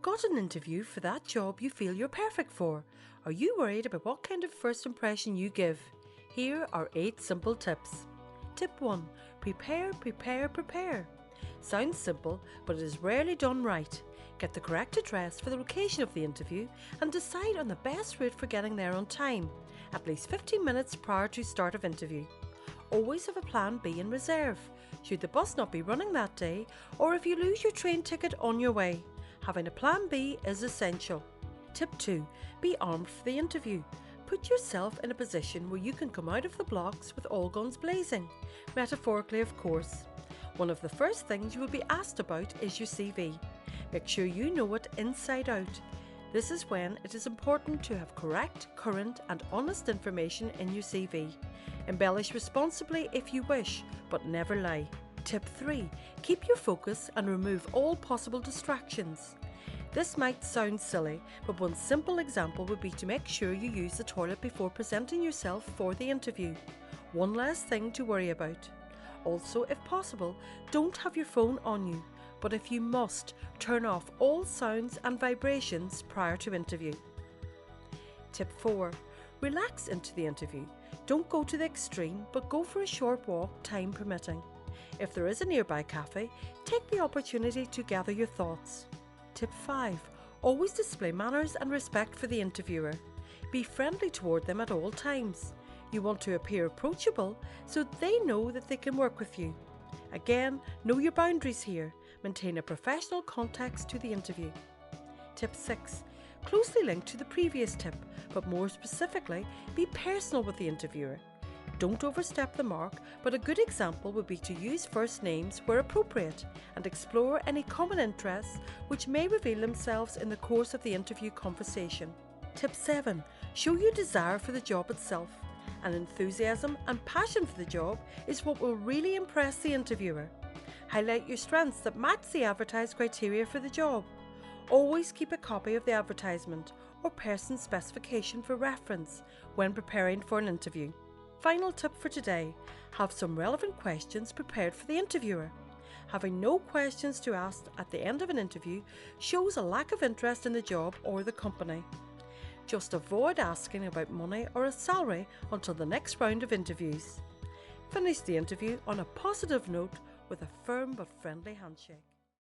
Got an interview for that job you feel you're perfect for? Are you worried about what kind of first impression you give? Here are 8 simple tips. Tip 1. Prepare, prepare, prepare. Sounds simple, but it is rarely done right. Get the correct address for the location of the interview and decide on the best route for getting there on time, at least 15 minutes prior to start of interview. Always have a plan B in reserve, should the bus not be running that day, or if you lose your train ticket on your way. Having a plan B is essential. Tip 2. Be armed for the interview. Put yourself in a position where you can come out of the blocks with all guns blazing. Metaphorically, of course. One of the first things you will be asked about is your CV. Make sure you know it inside out. This is when it is important to have correct, current and honest information in your CV. Embellish responsibly if you wish, but never lie. Tip 3. Keep your focus and remove all possible distractions. This might sound silly, but one simple example would be to make sure you use the toilet before presenting yourself for the interview. One less thing to worry about. Also, if possible, don't have your phone on you, but if you must, turn off all sounds and vibrations prior to interview. Tip 4. Relax into the interview. Don't go to the extreme, but go for a short walk, time permitting. If there is a nearby cafe, take the opportunity to gather your thoughts. Tip 5. Always display manners and respect for the interviewer. Be friendly toward them at all times. You want to appear approachable so they know that they can work with you. Again, know your boundaries here. Maintain a professional context to the interview. Tip 6. Closely linked to the previous tip, but more specifically, be personal with the interviewer. Don't overstep the mark, but a good example would be to use first names where appropriate and explore any common interests which may reveal themselves in the course of the interview conversation. Tip 7. Show your desire for the job itself. An enthusiasm and passion for the job is what will really impress the interviewer. Highlight your strengths that match the advertised criteria for the job. Always keep a copy of the advertisement or person specification for reference when preparing for an interview. Final tip for today, have some relevant questions prepared for the interviewer. Having no questions to ask at the end of an interview shows a lack of interest in the job or the company. Just avoid asking about money or a salary until the next round of interviews. Finish the interview on a positive note with a firm but friendly handshake.